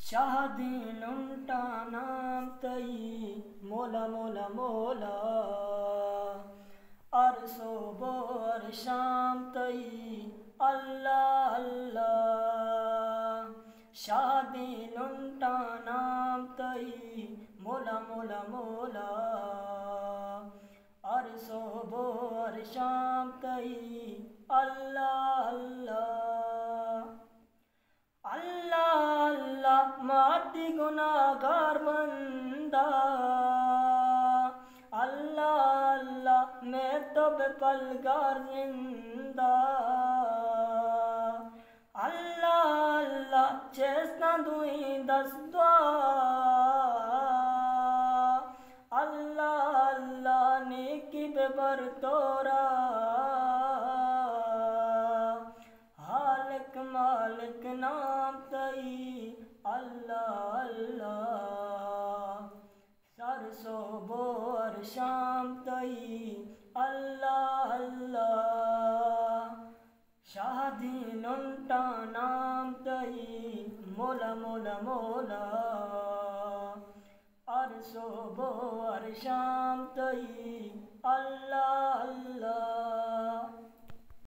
شاہدینُنٹا نام تئی مولا مولا مولا عرصو بور شام تئی اللہ اللہ شاہدینُنٹا نام تئی مولا مولا مولا عرصو بور شام تئی اللہ اللہ اللہ اللہ ماتی گناہگار بندہ اللہ اللہ میں تو بے پلگار زندہ اللہ اللہ چیسنا دوئی دس دعا اللہ اللہ نیکی بے بر تورا حالک مالک نام تئی اللہ اللہ سرسو بور شام تئی اللہ اللہ شاہدینُنٹا نام تئی مولا مولا مولا عرصو بور شام تئی اللہ اللہ